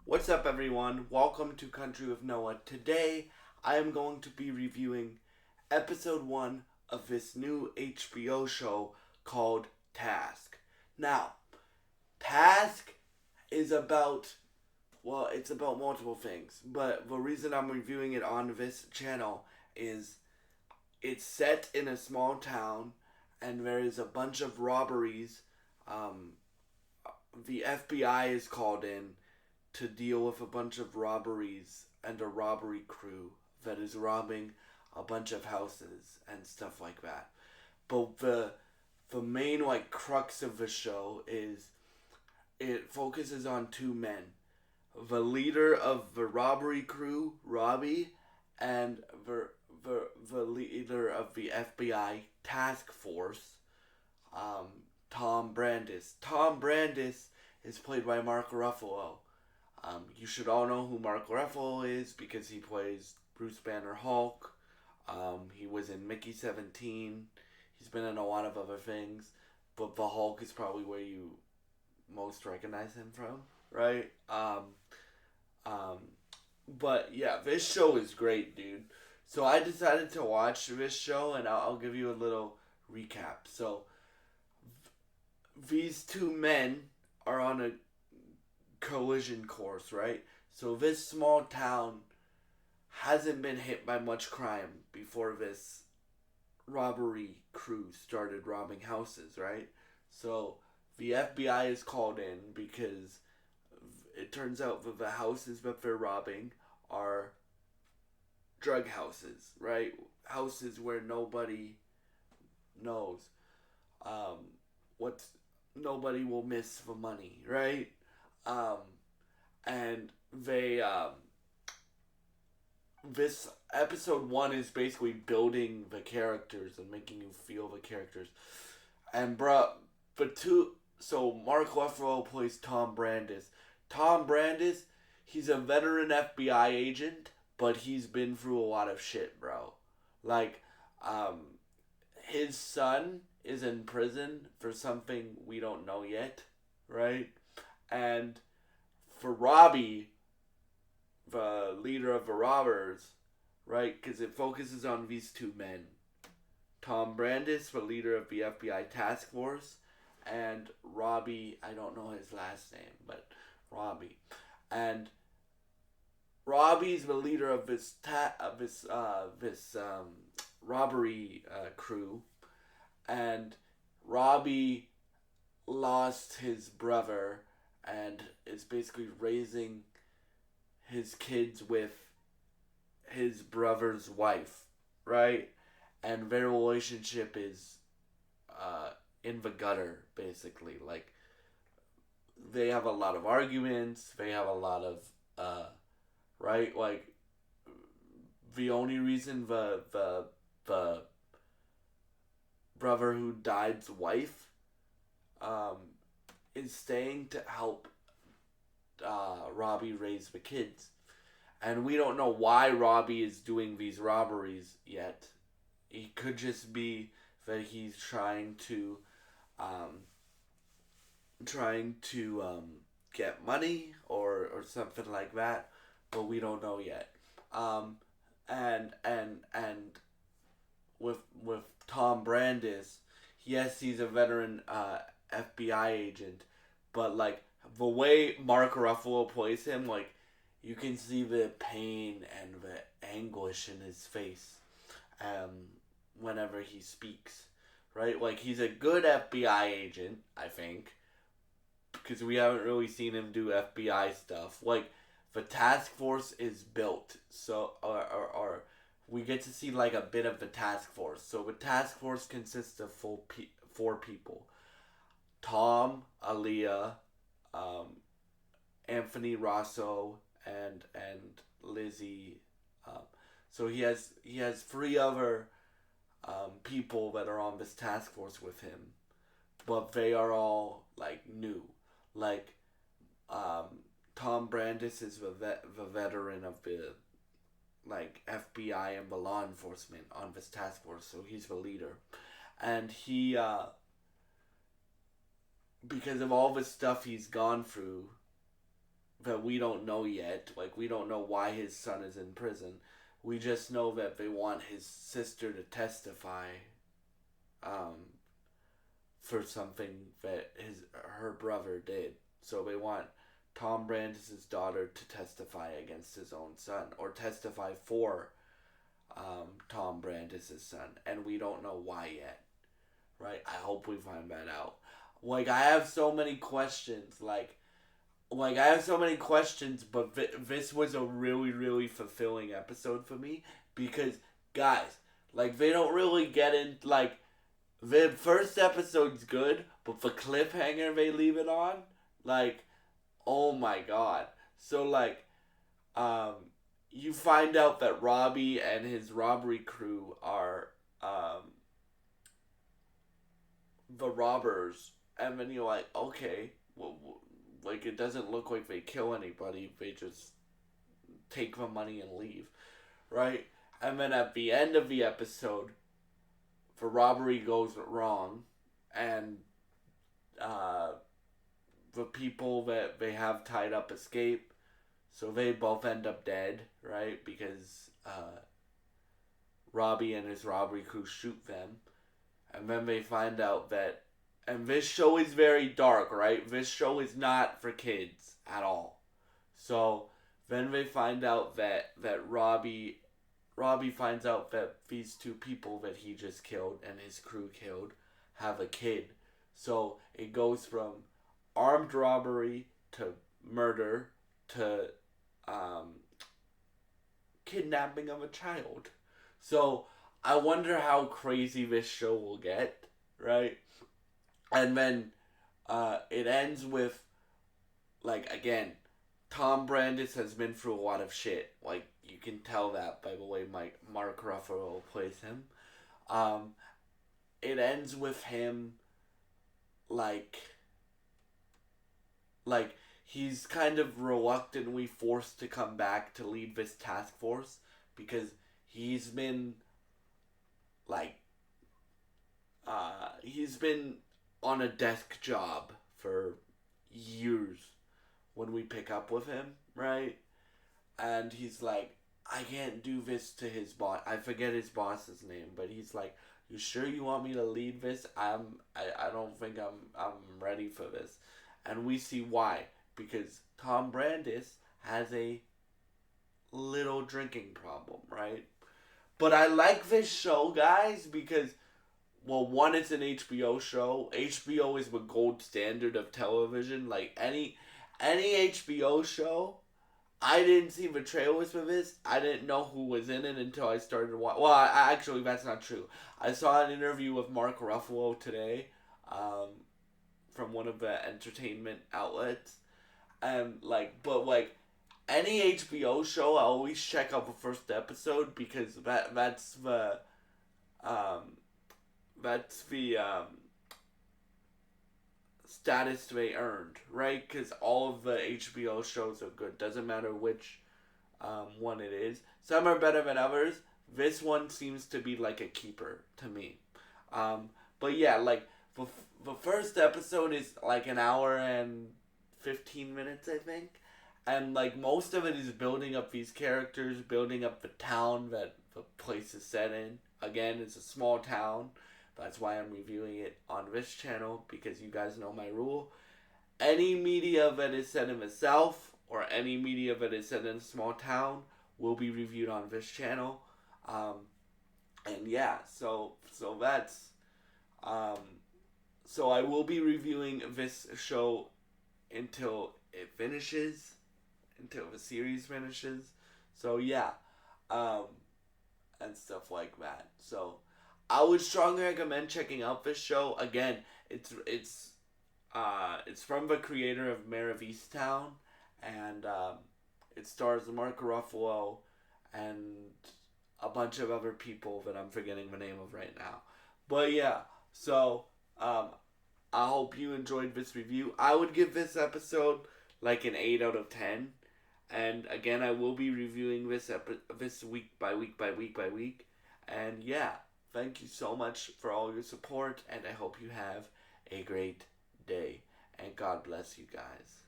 What's up, everyone? Welcome to Country with Noah. Today, I am going to be reviewing episode 1 of this new HBO show called Task. Now, Task is about, it's about multiple things, but the reason I'm reviewing it on this channel is it's set in a small town and there is a bunch of robberies. The FBI is called in to deal with a bunch of robberies and a robbery crew that is robbing a bunch of houses and stuff like that. But the main crux of the show is it focuses on two men. The leader of the robbery crew, Robbie, and the leader of the FBI task force, Tom Brandis. Tom Brandis is played by Mark Ruffalo. You should all know who Mark Ruffalo is because he plays Bruce Banner Hulk. He was in Mickey 17. He's been in a lot of other things, but the Hulk is probably where you most recognize him from, right? But yeah, this show is great, dude. So I decided to watch this show, and I'll give you a little recap. So these two men are on a collision course, right? So this small town hasn't been hit by much crime before this robbery crew started robbing houses, right? So the FBI is called in because it turns out that the houses that they're robbing are drug houses, right? Houses where nobody knows what nobody will miss the money, right? Um, and they this episode 1 is basically building the characters and making you feel the characters. And so Mark Ruffalo plays Tom Brandis. Tom Brandis, he's a veteran FBI agent, but he's been through a lot of shit, bro. Like, his son is in prison for something we don't know yet, right? And for Robbie, the leader of the robbers, right? Because it focuses on these two men. Tom Brandis, the leader of the FBI task force, and Robbie, I don't know his last name, but Robbie. And Robbie's the leader of this robbery crew, and Robbie lost his brother and is basically raising his kids with his brother's wife, right? And their relationship is in the gutter, basically. Like, they have a lot of arguments, they have a lot of, right? Like, the only reason the brother who died's wife is staying to help Robbie raise the kids. And we don't know why Robbie is doing these robberies yet. It could just be that he's trying to get money or something like that, but we don't know yet. And with Tom Brandis, yes, he's a veteran FBI agent, but like the way Mark Ruffalo plays him, like you can see the pain and the anguish in his face whenever he speaks, right? Like he's a good FBI agent, I think, because we haven't really seen him do FBI stuff. Like the task force is built, so or we get to see like a bit of the task force. So the task force consists of four people: Tom, Aaliyah, Anthony Rosso, and Lizzie. So he has three other people that are on this task force with him, but they are all like new. Like Tom Brandis is the veteran of the like FBI and the law enforcement on this task force, so he's the leader, and he because of all the stuff he's gone through, that we don't know yet. Like, we don't know why his son is in prison. We just know that they want his sister to testify um, for something that her brother did. So they want Tom Brandis' daughter to testify against his own son, or testify for Tom Brandis' son, and we don't know why yet. Right? I hope we find that out. Like, I have so many questions. Like I have so many questions, but this was a really, really fulfilling episode for me because, guys, like, they don't really get in, like, the first episode's good, but the cliffhanger they leave it on, like, oh my god. So, like, um, you find out that Robbie and his robbery crew are, the robbers, and then you're like, okay, well, like, it doesn't look like they kill anybody, they just take the money and leave, right? And then at the end of the episode, the robbery goes wrong, and the people that they have tied up escape, so they both end up dead, right? Because Robbie and his robbery crew shoot them, and then they find out that, and this show is very dark, right? This show is not for kids at all. So then they find out that Robbie finds out that these two people that he just killed and his crew killed have a kid. So it goes from armed robbery to murder to kidnapping of a child. So I wonder how crazy this show will get, right? And then it ends with, like, again, Tom Brandis has been through a lot of shit. Like, you can tell that by the way Mark Ruffalo plays him. It ends with him, like he's kind of reluctantly forced to come back to lead this task force because he's been, like, he's been on a desk job for years when we pick up with him, right? And he's like, I can't do this to his boss. I forget his boss's name, but he's like, you sure you want me to lead this? I don't think I'm ready for this. And we see why. Because Tom Brandis has a little drinking problem, right? But I like this show, guys, because, well, one, it's an HBO show. HBO is the gold standard of television. Like, any HBO show, I didn't see the trailers for this. I didn't know who was in it until I started watching. Well, actually, that's not true. I saw an interview with Mark Ruffalo today, from one of the entertainment outlets, and, like, but, like, any HBO show, I always check out the first episode because that's the status they earned, right? Because all of the HBO shows are good. Doesn't matter which one it is. Some are better than others. This one seems to be like a keeper to me. But yeah, like, the first episode is like an hour and 15 minutes, I think. And, like, most of it is building up these characters, building up the town that the place is set in. Again, it's a small town. That's why I'm reviewing it on this channel, because you guys know my rule. Any media that is set in the South, or any media that is set in a small town, will be reviewed on this channel. And yeah, so that's... so I will be reviewing this show until it finishes, until the series finishes. So yeah, and stuff like that. So I would strongly recommend checking out this show. Again, it's from the creator of Mare of Easttown, and it stars Mark Ruffalo and a bunch of other people that I'm forgetting the name of right now. But yeah, so I hope you enjoyed this review. I would give this episode like an 8 out of 10. And again, I will be reviewing this week by week by week by week. And yeah, thank you so much for all your support, and I hope you have a great day. And God bless you guys.